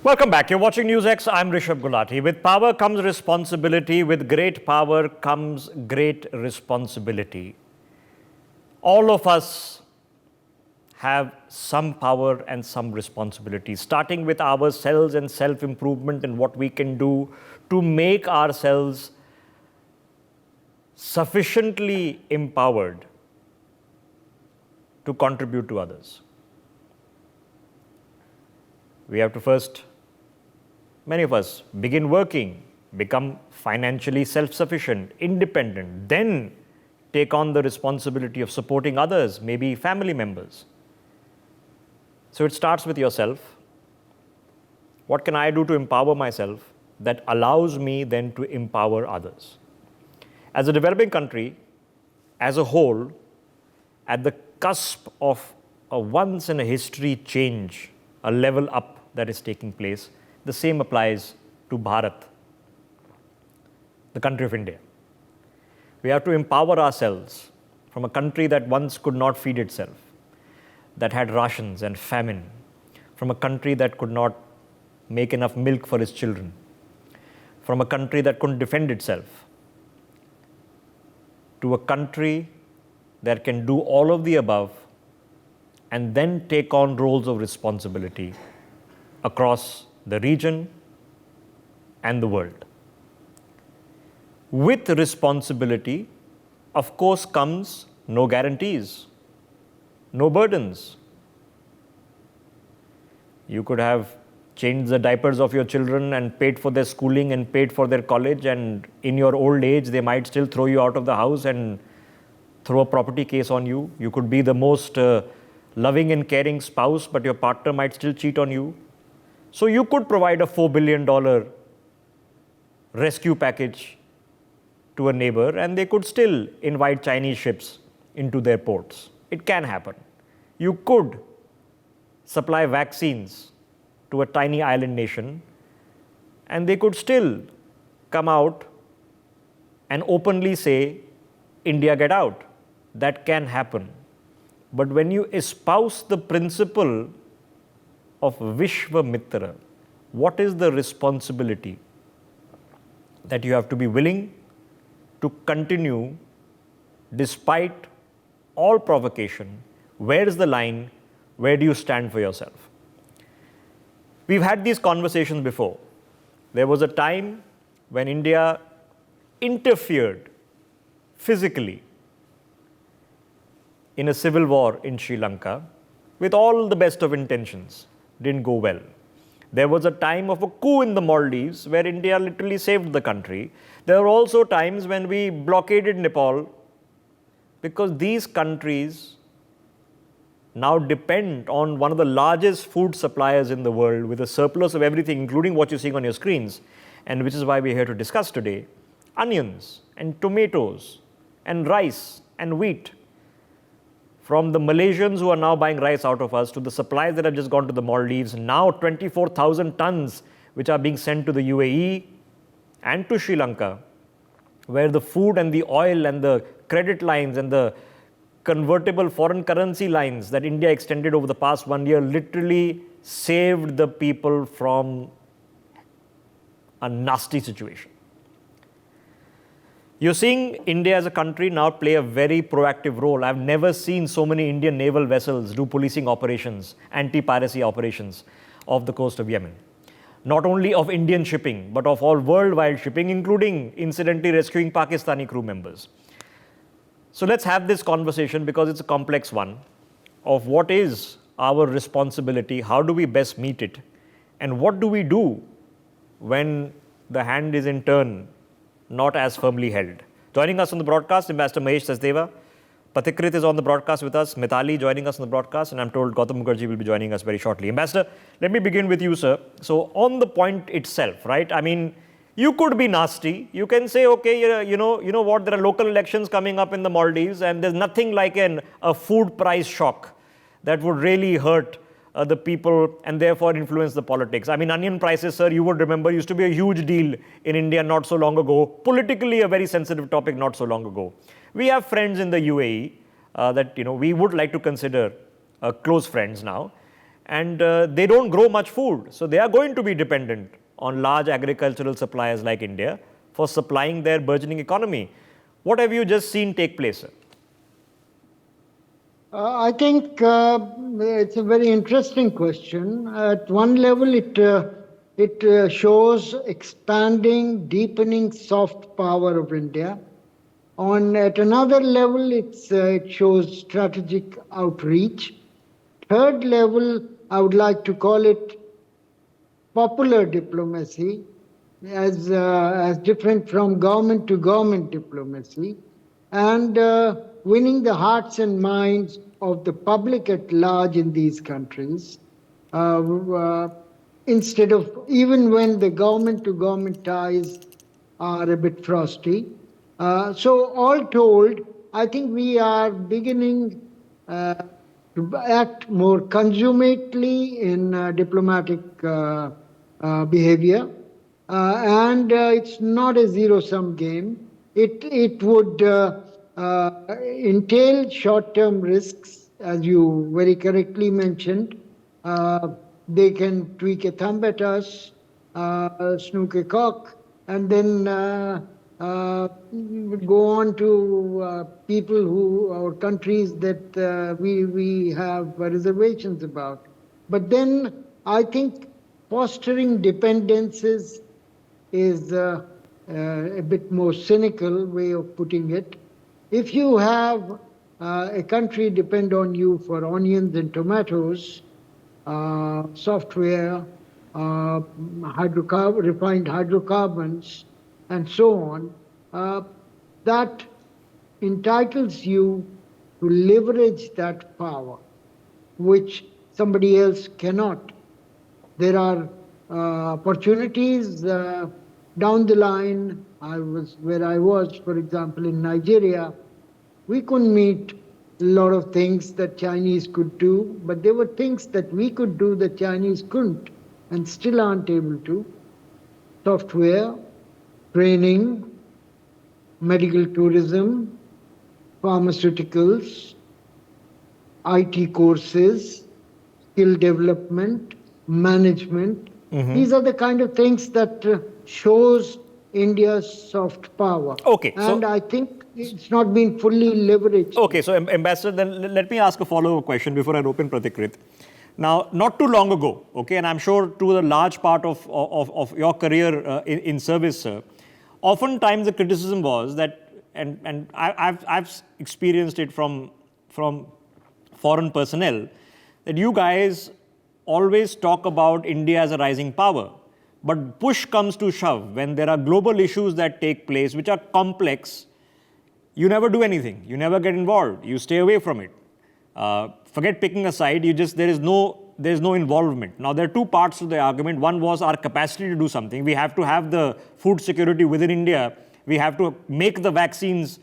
Welcome back. You're watching NewsX. I'm Rishabh Gulati. With power comes responsibility. With great power comes great responsibility. All of us have some power and some responsibility, starting with ourselves and self-improvement and what we can do to make ourselves sufficiently empowered to contribute to others. We have to first, many of us, begin working, become financially self-sufficient, independent, then take on the responsibility of supporting others, maybe family members. So it starts with yourself. What can I do to empower myself that allows me then to empower others? As a developing country, as a whole, at the cusp of a once-in-a-history change, a level up that is taking place, the same applies to Bharat, the country of India. We have to empower ourselves from a country that once could not feed itself, that had rations and famine, from a country that could not make enough milk for its children, from a country that couldn't defend itself, to a country that can do all of the above and then take on roles of responsibility across the region and the world. With responsibility, of course, comes no guarantees, no burdens. You could have changed the diapers of your children and paid for their schooling and paid for their college, and in your old age, they might still throw you out of the house and throw a property case on you. You could be the most loving and caring spouse, but your partner might still cheat on you. So you could provide a $4 billion rescue package to a neighbor, and they could still invite Chinese ships into their ports. It can happen. You could supply vaccines to a tiny island nation, and they could still come out and openly say, India, get out. That can happen. But when you espouse the principle of Vishwamitra, what is the responsibility that you have to be willing to continue despite all provocation? Where is the line? Where do you stand for yourself? We've had these conversations before. There was a time when India interfered physically in a civil war in Sri Lanka with all the best of intentions. Didn't go well. There was a time of a coup in the Maldives where India literally saved the country. There were also times when we blockaded Nepal because these countries now depend on one of the largest food suppliers in the world with a surplus of everything, including what you're seeing on your screens, and which is why we're here to discuss today, onions and tomatoes and rice and wheat. From the Malaysians who are now buying rice out of us to the supplies that have just gone to the Maldives, now 24,000 tons which are being sent to the UAE and to Sri Lanka, where the food and the oil and the credit lines and the convertible foreign currency lines that India extended over the past 1 year literally saved the people from a nasty situation. You're seeing India as a country now play a very proactive role. I've never seen so many Indian naval vessels do policing operations, anti-piracy operations off the coast of Yemen. Not only of Indian shipping, but of all worldwide shipping, including incidentally rescuing Pakistani crew members. So let's have this conversation because it's a complex one of what is our responsibility, how do we best meet it, and what do we do when the hand is in turn not as firmly held. Joining us on the broadcast, Ambassador Mahesh Sachdeva. Pathikrit is on the broadcast with us. Mithali joining us on the broadcast, and I'm told Gautam Mukherjee will be joining us very shortly. Ambassador, let me begin with you, sir. So on the point itself, right? I mean, you could be nasty. You can say, okay, you know what? There are local elections coming up in the Maldives, and there's nothing like a food price shock that would really hurt the people and therefore influence the politics. I mean, onion prices, sir, you would remember, used to be a huge deal in India not so long ago. Politically, a very sensitive topic not so long ago. We have friends in the UAE that we would like to consider close friends now. and they don't grow much food. So they are going to be dependent on large agricultural suppliers like India for supplying their burgeoning economy. What have you just seen take place, sir? I think it's a very interesting question. At one level, it shows expanding, deepening soft power of India. At another level, it shows strategic outreach. Third level, I would like to call it popular diplomacy, as different from government to government diplomacy, and winning the hearts and minds of the public at large in these countries, instead of, even when the government to government ties are a bit frosty. So all told, I think we are beginning to act more consummately in diplomatic behavior. And it's not a zero-sum game. It would entail short-term risks, as you very correctly mentioned. They can tweak a thumb at us, snook a cock, and then go on to people or countries that we have reservations about. But then I think fostering dependences is a bit more cynical way of putting it. If you have a country depend on you for onions and tomatoes, software, refined hydrocarbons, and so on, that entitles you to leverage that power, which somebody else cannot. There are opportunities down the line. Where I was, for example, in Nigeria, we couldn't meet a lot of things that Chinese could do, but there were things that we could do that Chinese couldn't and still aren't able to. Software, training, medical tourism, pharmaceuticals, IT courses, skill development, management. These are the kind of things that shows India's soft power. Okay. And I think it's not been fully leveraged. Okay, so Ambassador, then let me ask a follow-up question before I open Pratikrit. Now, not too long ago, okay, and I'm sure to a large part of your career in service, sir, oftentimes the criticism was that, and I've experienced it from foreign personnel, that you guys always talk about India as a rising power. But push comes to shove, when there are global issues that take place, which are complex, you never do anything. You never get involved. You stay away from it. Forget picking a side. There's no involvement. Now, there are two parts to the argument. One was our capacity to do something. We have to have the food security within India. We have to make the vaccines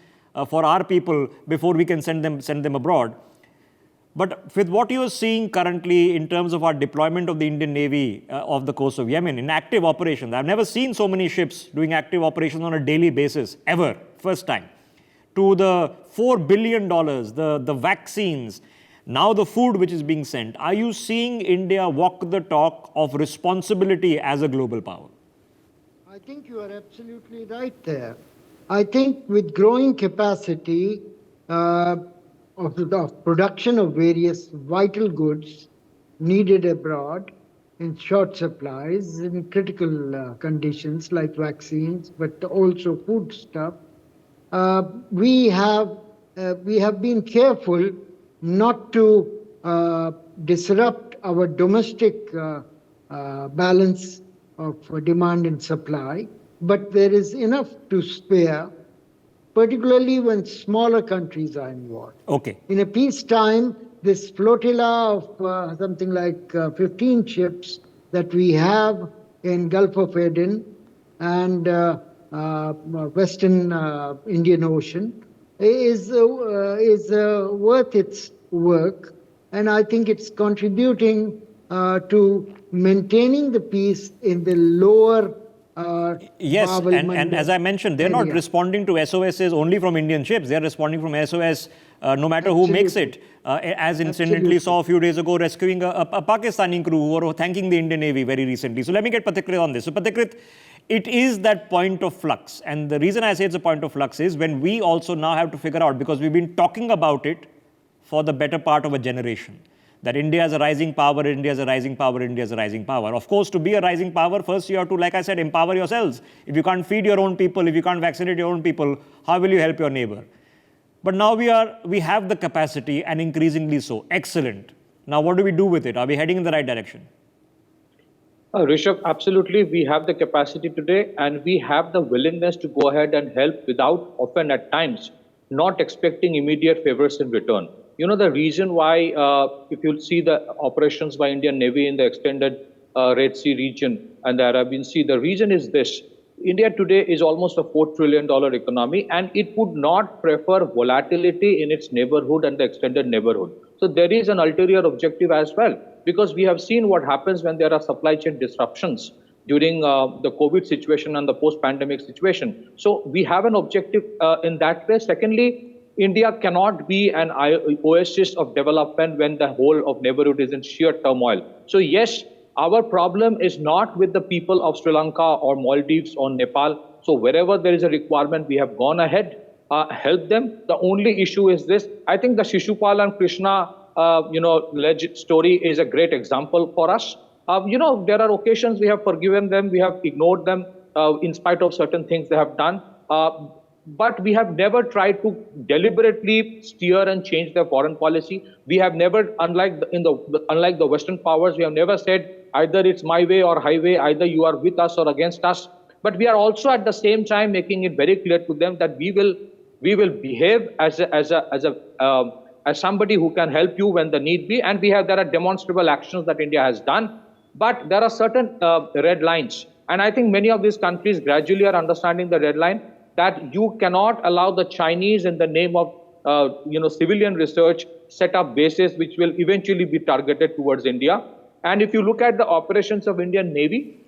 for our people before we can send them abroad. But with what you are seeing currently in terms of our deployment of the Indian Navy off the coast of Yemen in active operations, I've never seen so many ships doing active operations on a daily basis, ever, first time. To the $4 billion, the vaccines, now the food which is being sent. Are you seeing India walk the talk of responsibility as a global power? I think you are absolutely right there. I think with growing capacity of production of various vital goods needed abroad in short supplies, in critical conditions like vaccines, but also food stuff, we have been careful not to disrupt our domestic balance of demand and supply, but there is enough to spare, particularly when smaller countries are involved. Okay. In a peacetime, this flotilla of something like 15 ships that we have in Gulf of Aden and Western Indian Ocean is worth its work, and I think it's contributing to maintaining the peace in the lower Yes, Babel and Mandeb as I mentioned, they're not area. responding to SOSs only from Indian ships. They're responding from SOS no matter who makes it. As incidentally Absolutely. saw a few days ago, rescuing a Pakistani crew who were thanking the Indian Navy very recently. So let me get Pathikrit on this. So Pathikrit, it is that point of flux. And the reason I say it's a point of flux is when we also now have to figure out, because we've been talking about it for the better part of a generation, that India is a rising power, India is a rising power, India is a rising power. Of course, to be a rising power, first you have to, like I said, empower yourselves. If you can't feed your own people, if you can't vaccinate your own people, how will you help your neighbor? But now we have the capacity, and increasingly so. Excellent. Now what do we do with it? Are we heading in the right direction? Rishabh, absolutely. We have the capacity today and we have the willingness to go ahead and help without, often at times, not expecting immediate favors in return. You know, the reason why, if you see the operations by Indian Navy in the extended Red Sea region and the Arabian Sea, the reason is this. India today is almost a $4 trillion economy, and it would not prefer volatility in its neighborhood and the extended neighborhood. So there is an ulterior objective as well, because we have seen what happens when there are supply chain disruptions during the COVID situation and the post-pandemic situation. So we have an objective in that way. Secondly, India cannot be an oasis of development when the whole of neighborhood is in sheer turmoil. So yes, our problem is not with the people of Sri Lanka or Maldives or Nepal. So wherever there is a requirement, we have gone ahead, help them. The only issue is this. I think the Shishupal and Krishna, legend story is a great example for us. There are occasions we have forgiven them, we have ignored them in spite of certain things they have done. But we have never tried to deliberately steer and change their foreign policy. We have never, unlike the Western powers, we have never said either it's my way or highway, either you are with us or against us. But we are also at the same time making it very clear to them that we will behave as somebody who can help you when the need be. And there are demonstrable actions that India has done. But there are certain red lines. And I think many of these countries gradually are understanding the red line, that you cannot allow the Chinese in the name of civilian research set up bases which will eventually be targeted towards India. And if you look at the operations of Indian Navy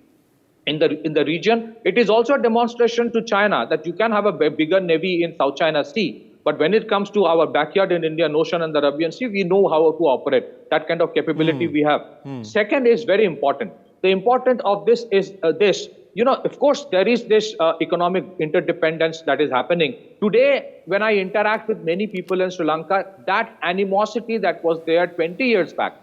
in the region, it is also a demonstration to China that you can have a bigger navy in South China Sea. But when it comes to our backyard in Indian Ocean and the Arabian Sea, we know how to operate. That kind of capability we have. Second is very important. The importance of this is this. Of course, there is this economic interdependence that is happening. Today, when I interact with many people in Sri Lanka, that animosity that was there 20 years back,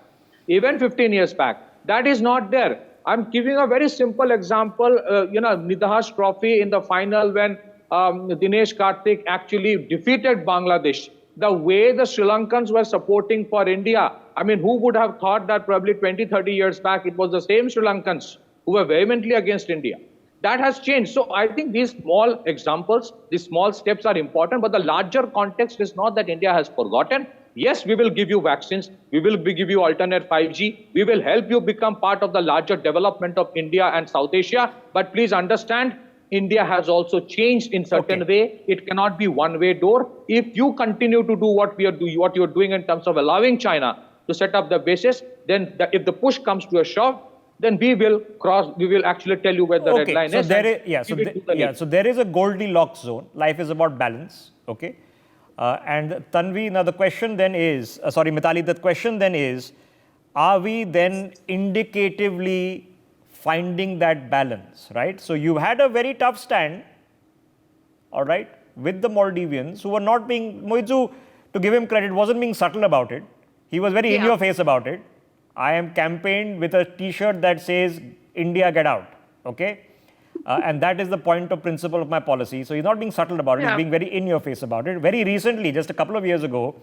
even 15 years back, that is not there. I'm giving a very simple example, Nidahas Trophy in the final when Dinesh Karthik actually defeated Bangladesh. The way the Sri Lankans were supporting for India, I mean, who would have thought that probably 20, 30 years back, it was the same Sri Lankans who were vehemently against India. That has changed. So I think these small examples, these small steps are important, but the larger context is not that India has forgotten. Yes, we will give you vaccines. We will give you alternate 5G. We will help you become part of the larger development of India and South Asia. But please understand, India has also changed in certain way. It cannot be one-way door. If you continue to do what you're doing in terms of allowing China to set up the bases, then if the push comes to a shove, then we will actually tell you where the red line is. So there is a Goldilocks zone. Life is about balance. Okay. And Tanvi, now the question then is, Mitali, the question then is, are we then indicatively finding that balance, right? So you had a very tough stand, all right, with the Maldivians who were not being, Muizzu, to give him credit, wasn't being subtle about it. He was very in your face about it. I am campaigned with a t-shirt that says, India get out, okay? And that is the point of principle of my policy. So he's not being subtle about it, he's being very in your face about it. Very recently, just a couple of years ago,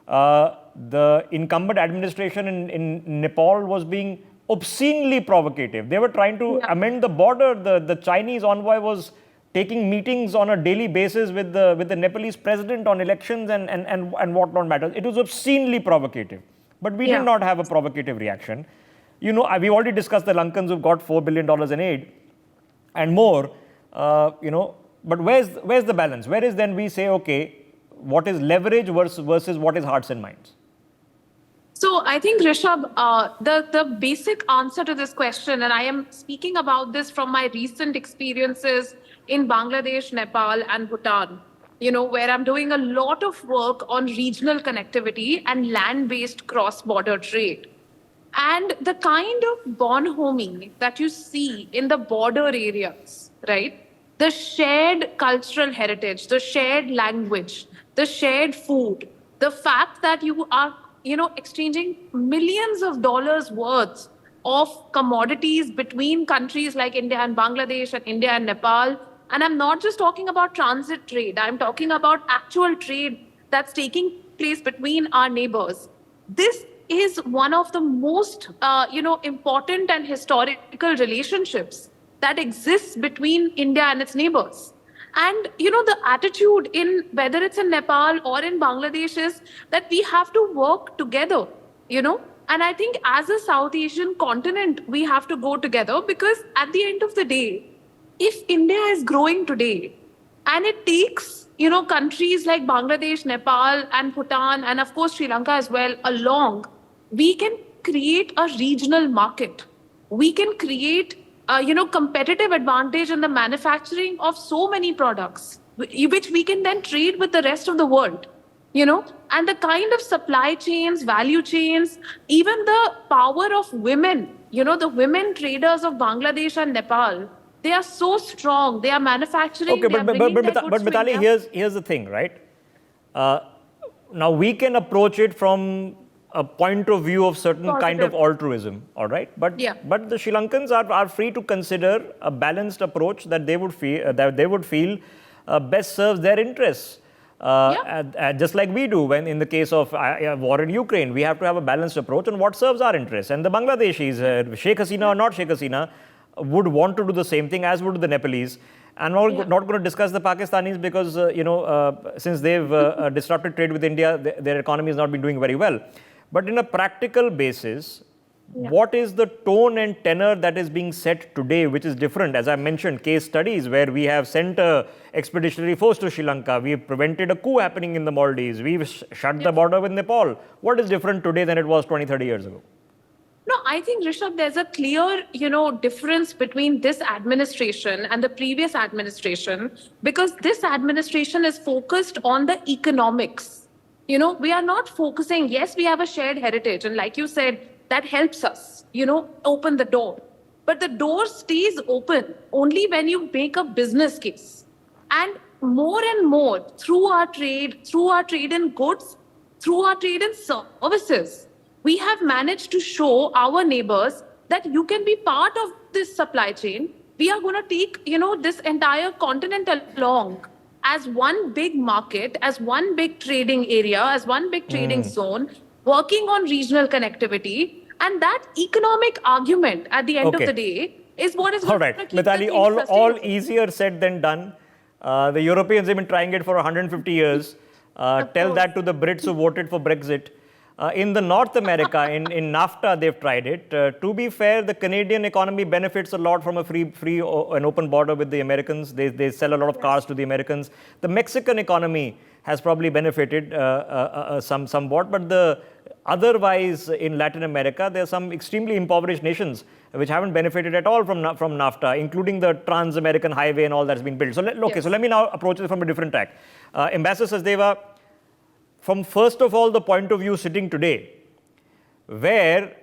the incumbent administration in Nepal was being obscenely provocative. They were trying to amend the border. The Chinese envoy was taking meetings on a daily basis with the Nepalese president on elections and whatnot matters. It was obscenely provocative. But we did not have a provocative reaction. We've already discussed the Lankans who've got $4 billion in aid and more, but where's the balance? Where is then we say, okay, what is leverage versus what is hearts and minds? So I think, Rishabh, the basic answer to this question, and I am speaking about this from my recent experiences in Bangladesh, Nepal, and Bhutan, where I'm doing a lot of work on regional connectivity and land-based cross-border trade. And the kind of bonhomie that you see in the border areas, right? The shared cultural heritage, the shared language, the shared food, the fact that you are, exchanging millions of dollars worth of commodities between countries like India and Bangladesh and India and Nepal. And I'm not just talking about transit trade, I'm talking about actual trade that's taking place between our neighbors. This is one of the most, important and historical relationships that exists between India and its neighbors. And, the attitude in whether it's in Nepal or in Bangladesh is that we have to work together, And I think as a South Asian continent, we have to go together because at the end of the day, if India is growing today and it takes, countries like Bangladesh, Nepal, and Bhutan, and of course Sri Lanka as well, along, we can create a regional market. We can create competitive advantage in the manufacturing of so many products, which we can then trade with the rest of the world, and the kind of supply chains, value chains, even the power of women, the women traders of Bangladesh and Nepal, they are so strong. They are manufacturing. Okay, they are bringing their goods to Mithali, India. here's the thing, right? Now we can approach it from a point of view of certain kind of Positive. altruism, all right? But Yeah. but the Sri Lankans are free to consider a balanced approach that they would feel best serves their interests. Just like we do when in the case of war in Ukraine, we have to have a balanced approach on what serves our interests. And the Bangladeshis, Sheikh Hasina or not Sheikh Hasina, would want to do the same thing as would the Nepalese. And we're not going to discuss the Pakistanis because, since they've disrupted trade with India, their economy has not been doing very well. But in a practical basis, what is the tone and tenor that is being set today, which is different? As I mentioned, case studies where we have sent a expeditionary force to Sri Lanka, we've prevented a coup happening in the Maldives, we've shut the border with Nepal. What is different today than it was 20, 30 years ago? No, I think, Rishabh, there's a clear, difference between this administration and the previous administration, because this administration is focused on the economics. We are not focusing, yes, we have a shared heritage. And like you said, that helps us, open the door. But the door stays open only when you make a business case. And more, through our trade in goods, through our trade in services, we have managed to show our neighbors that you can be part of this supply chain. We are going to take, this entire continent along as one big market, as one big trading area, as one big trading zone, working on regional connectivity. And that economic argument at the end of the day is what is all going right. to keep Mithali, the thing all sustainable. easier said than done. The Europeans have been trying it for 150 years. Tell that to the Brits who voted for Brexit. In the North America, in NAFTA, they've tried it. To be fair, the Canadian economy benefits a lot from a free and open border with the Americans. They sell a lot of cars to the Americans. The Mexican economy has probably benefited somewhat, but otherwise in Latin America, there are some extremely impoverished nations which haven't benefited at all from NAFTA, including the Trans-American Highway and all that's been built. So let me now approach it from a different tack. Ambassador Sachdeva, from first of all the point of view sitting today, where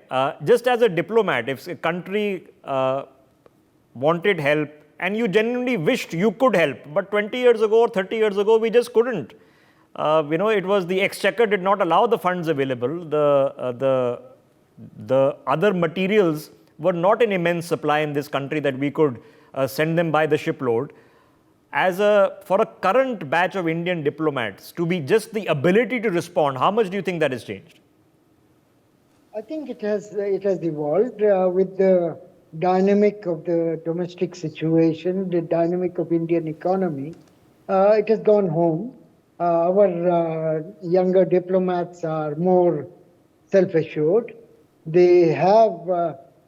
just as a diplomat, if a country wanted help and you genuinely wished you could help, but 20 years ago or 30 years ago, we just couldn't. It was the exchequer did not allow the funds available. The other materials were not in immense supply in this country that we could send them by the shipload. For a current batch of Indian diplomats to be just the ability to respond, how much do you think that has changed? I think it has evolved with the dynamic of the domestic situation, the dynamic of Indian economy. It has gone home. Our younger diplomats are more self-assured. They have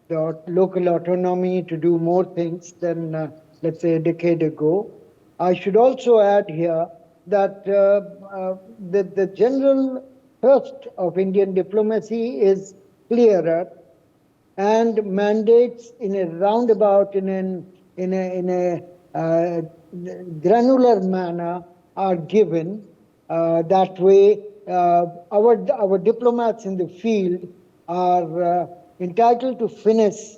the local autonomy to do more things than, let's say, a decade ago. I should also add here that the general thrust of Indian diplomacy is clearer, and mandates in a roundabout, in a granular manner are given. That way, our diplomats in the field are entitled to finish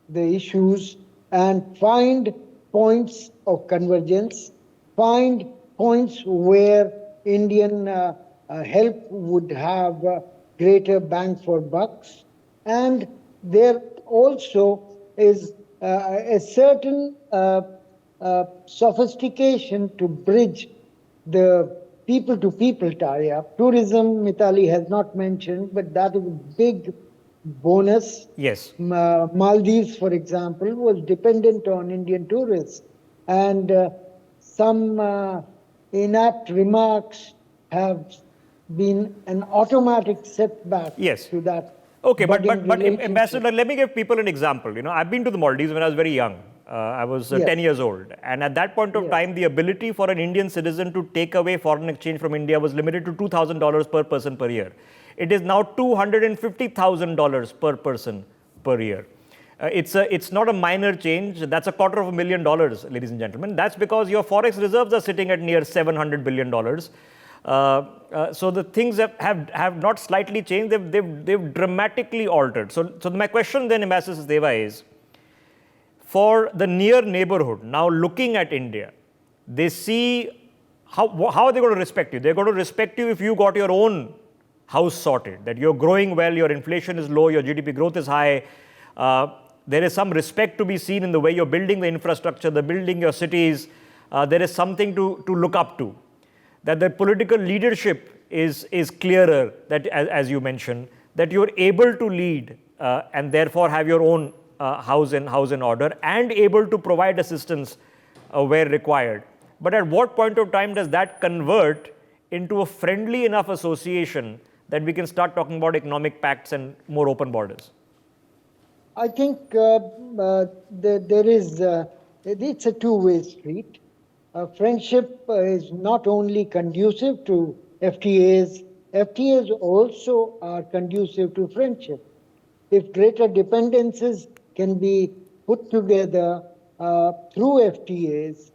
the issues and find points of convergence, find points where Indian help would have greater bang for bucks. And there also is a certain sophistication to bridge the people-to-people tie-up. Tourism, Mitali has not mentioned, but that is a big bonus. Yes. Maldives, for example, was dependent on Indian tourists. And some inapt remarks have been an automatic setback Yes. to that. Okay, but relationship. Ambassador, let me give people an example. I've been to the Maldives when I was very young. I was 10 years old. And at that point of time, the ability for an Indian citizen to take away foreign exchange from India was limited to $2,000 per person per year. It is now $250,000 per person per year. It's not a minor change. That's $250,000, ladies and gentlemen. That's because your forex reserves are sitting at near $700 billion. So the things have not slightly changed. They've dramatically altered. So my question then, Ambassador Sachdeva, is, for the near neighborhood, now looking at India, they see how are they going to respect you? They're going to respect you if you got your own house sorted, that you're growing well, your inflation is low, your GDP growth is high. There is some respect to be seen in the way you're building the infrastructure, the building your cities. There is something to look up to. That the political leadership is clearer, that as you mentioned, that you're able to lead and therefore have your own house in order and able to provide assistance where required. But at what point of time does that convert into a friendly enough association that we can start talking about economic pacts and more open borders? I think there is, it's a two-way street. Friendship is not only conducive to FTAs, FTAs also are conducive to friendship. If greater dependencies can be put together through FTAs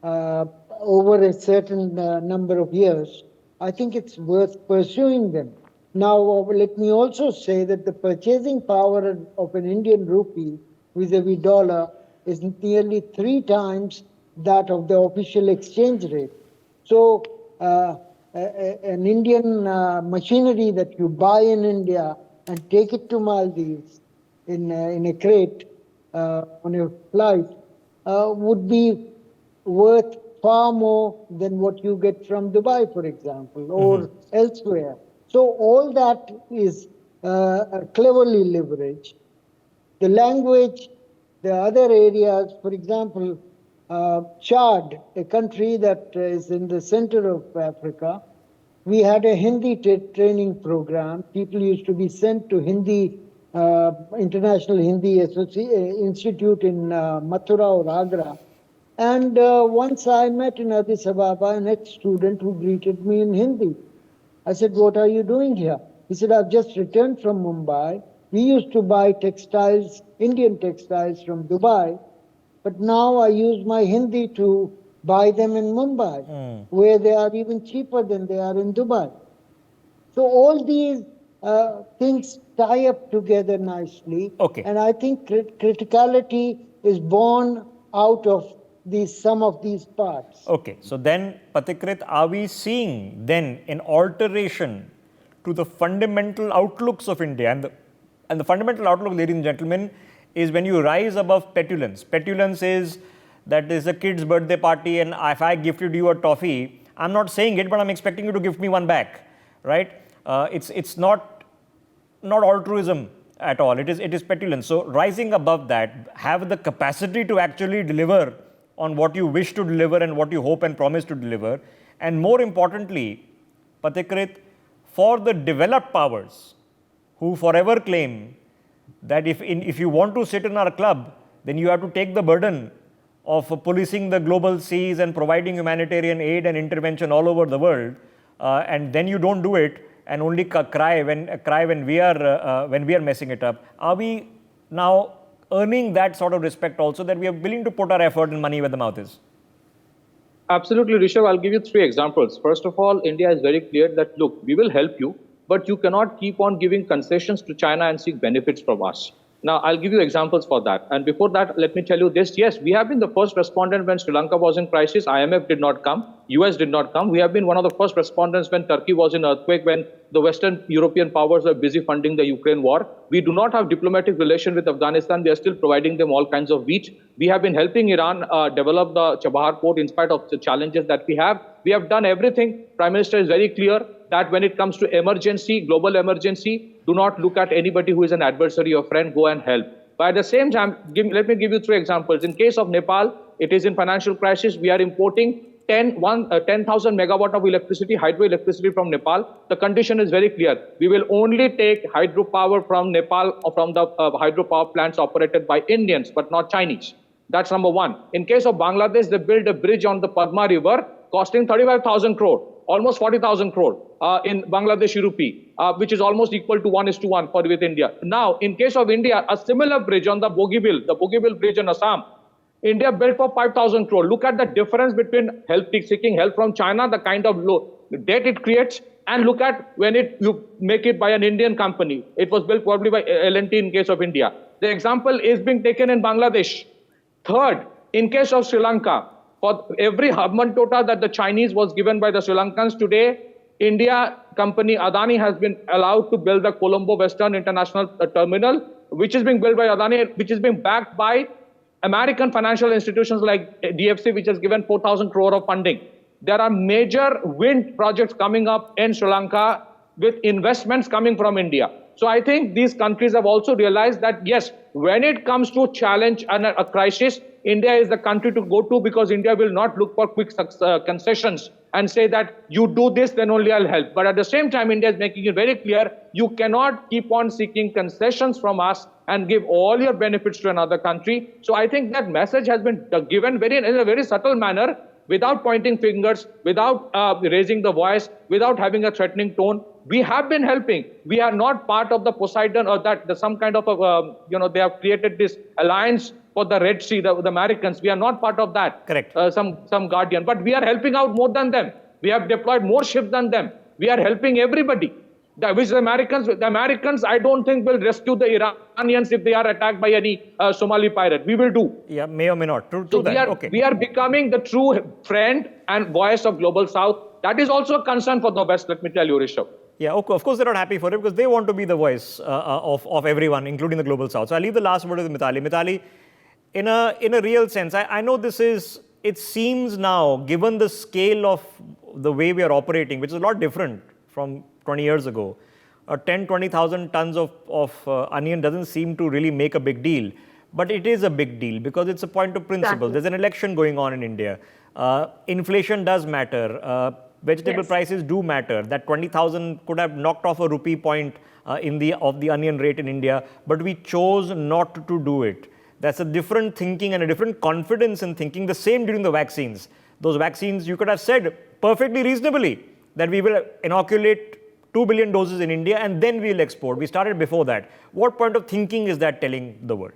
over a certain number of years, I think it's worth pursuing them. Now, let me also say that the purchasing power of an Indian rupee vis-a-vis dollar is nearly 3 times that of the official exchange rate. So, an Indian machinery that you buy in India and take it to Maldives in a crate on a flight would be worth far more than what you get from Dubai, for example, or elsewhere. So all that is cleverly leveraged. The language, the other areas, for example, Chad, a country that is in the center of Africa, we had a Hindi training program. People used to be sent to Hindi, International Hindi Institute in Mathura or Agra. And once I met in Addis Ababa an ex-student who greeted me in Hindi. I said, "What are you doing here?" He said, "I've just returned from Mumbai. We used to buy textiles, Indian textiles from Dubai, but now I use my Hindi to buy them in Mumbai, where they are even cheaper than they are in Dubai." So all these things tie up together nicely. Okay. And I think criticality is born out of some of these parts. Okay, so then, Patikrit, are we seeing then an alteration to the fundamental outlooks of India? And the fundamental outlook, ladies and gentlemen, is when you rise above petulance. Petulance is that there's a kid's birthday party, and if I gifted you a toffee, I'm not saying it, but I'm expecting you to gift me one back, right? It's not altruism at all. It is petulance. So rising above that, have the capacity to actually deliver on what you wish to deliver and what you hope and promise to deliver. And more importantly, Patikrit, for the developed powers who forever claim that if you want to sit in our club, then you have to take the burden of policing the global seas and providing humanitarian aid and intervention all over the world, and then you don't do it, and only cry when we are messing it up. Are we now earning that sort of respect also, that we are willing to put our effort and money where the mouth is? Absolutely, Rishabh. I'll give you 3 examples. First of all, India is very clear that, look, we will help you, but you cannot keep on giving concessions to China and seek benefits from us. Now, I'll give you examples for that. And before that, let me tell you this. Yes, we have been the first respondent when Sri Lanka was in crisis. IMF did not come. US did not come. We have been one of the first respondents when Turkey was in earthquake, when the Western European powers were busy funding the Ukraine war. We do not have diplomatic relation with Afghanistan. We are still providing them all kinds of wheat. We have been helping Iran develop the Chabahar port in spite of the challenges that we have. We have done everything. Prime Minister is very clear that when it comes to emergency, global emergency, do not look at anybody who is an adversary or friend, go and help. But at the same time, let me give you 3 examples. In case of Nepal, it is in financial crisis. We are importing 10,000 megawatt of electricity, hydroelectricity from Nepal. The condition is very clear. We will only take hydropower from Nepal or from the hydropower plants operated by Indians, but not Chinese. That's number 1. In case of Bangladesh, they built a bridge on the Padma River costing 35,000 crore. Almost 40,000 crore in Bangladeshi rupee, which is almost equal to 1:1 with India. Now, in case of India, a similar bridge on the Bogibil bridge in Assam, India built for 5,000 crore. Look at the difference between seeking help from China, the kind of debt it creates, and look at when you make it by an Indian company. It was built probably by L&T in case of India. The example is being taken in Bangladesh. Third, in case of Sri Lanka, for every Hambantota that the Chinese was given by the Sri Lankans, today, India company Adani has been allowed to build the Colombo Western International Terminal, which is being built by Adani, which is being backed by American financial institutions like DFC, which has given 4,000 crore of funding. There are major wind projects coming up in Sri Lanka with investments coming from India. So I think these countries have also realized that, yes, when it comes to challenge and a crisis, India is the country to go to, because India will not look for quick concessions and say that you do this, then only I'll help. But at the same time, India is making it very clear, you cannot keep on seeking concessions from us and give all your benefits to another country. So I think that message has been given in a very subtle manner, without pointing fingers, without raising the voice, without having a threatening tone. We have been helping. We are not part of the Poseidon or some kind of they have created this alliance for the Red Sea, the Americans. We are not part of that. Correct. Some guardian. But we are helping out more than them. We have deployed more ships than them. We are helping everybody. The Americans, I don't think will rescue the Iranians if they are attacked by any Somali pirate. We will do. Yeah, may or may not. True So that. we are becoming the true friend and voice of Global South. That is also a concern for the West, let me tell you, Rishabh. Yeah, of course they're not happy for it, because they want to be the voice of everyone, including the Global South. So I'll leave the last word with Mithali. Mithali, in a real sense, I know it seems now, given the scale of the way we are operating, which is a lot different from 20 years ago, 20,000 tons of onion doesn't seem to really make a big deal. But it is a big deal, because it's a point of principle. There's an election going on in India. Inflation does matter. Vegetable prices do matter. That 20,000 could have knocked off a rupee point of the onion rate in India, but we chose not to do it. That's a different thinking and a different confidence in thinking. The same during the vaccines. Those vaccines, you could have said perfectly reasonably that we will inoculate 2 billion doses in India and then we'll export. We started before that. What point of thinking is that telling the world?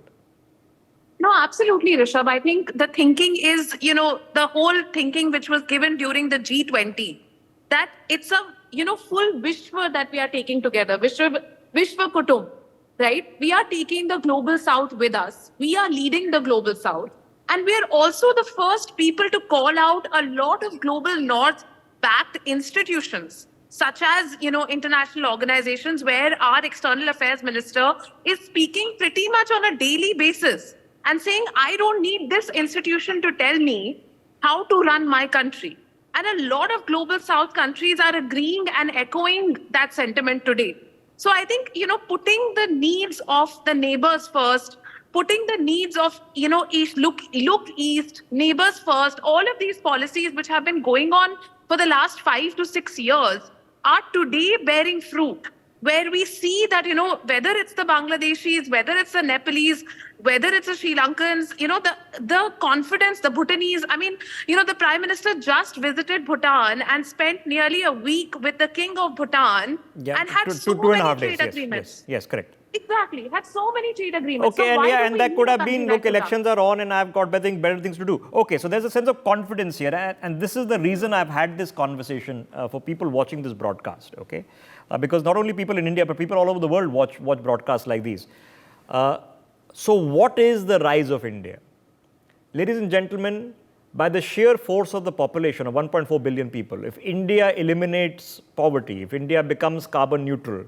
No, absolutely, Rishabh. I think the thinking is, the whole thinking which was given during the G20, that it's a, full Vishwa that we are taking together. Vishwa Kutum, right? We are taking the Global South with us. We are leading the Global South. And we are also the first people to call out a lot of Global North-backed institutions, such as, international organizations where our external affairs minister is speaking pretty much on a daily basis and saying, I don't need this institution to tell me how to run my country. And a lot of Global South countries are agreeing and echoing that sentiment today. So I think, putting the needs of the neighbors first, putting the needs of, East, look East, neighbors first, all of these policies which have been going on for the last 5 to 6 years are today bearing fruit, where we see that, whether it's the Bangladeshis, whether it's the Nepalese, whether it's the Sri Lankans, the confidence, the Bhutanese. I mean, the Prime Minister just visited Bhutan and spent nearly a week with the King of Bhutan and had so many trade agreements. Yes, correct. Exactly, had so many trade agreements. Okay, so and that could have been, look, elections are on and I've got better things to do. Okay, so there's a sense of confidence here, and this is the reason I've had this conversation for people watching this broadcast, okay? Because not only people in India, but people all over the world watch broadcasts like these. So what is the rise of India? Ladies and gentlemen, by the sheer force of the population of 1.4 billion people, if India eliminates poverty, if India becomes carbon neutral,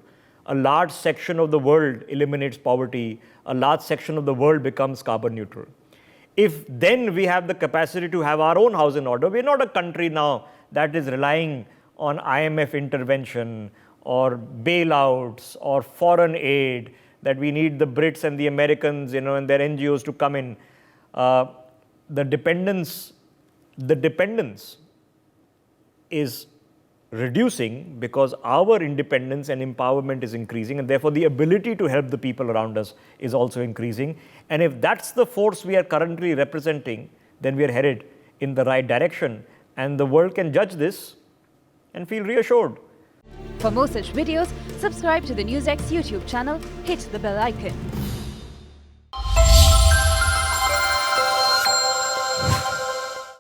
a large section of the world eliminates poverty, a large section of the world becomes carbon neutral. If then we have the capacity to have our own house in order, we're not a country now that is relying on IMF intervention or bailouts or foreign aid, that we need the Brits and the Americans, and their NGOs to come in. The dependence is reducing because our independence and empowerment is increasing, and therefore the ability to help the people around us is also increasing. And if that's the force we are currently representing, then we are headed in the right direction, and the world can judge this and feel reassured. For more such videos, subscribe to the NewsX YouTube channel, hit the bell icon.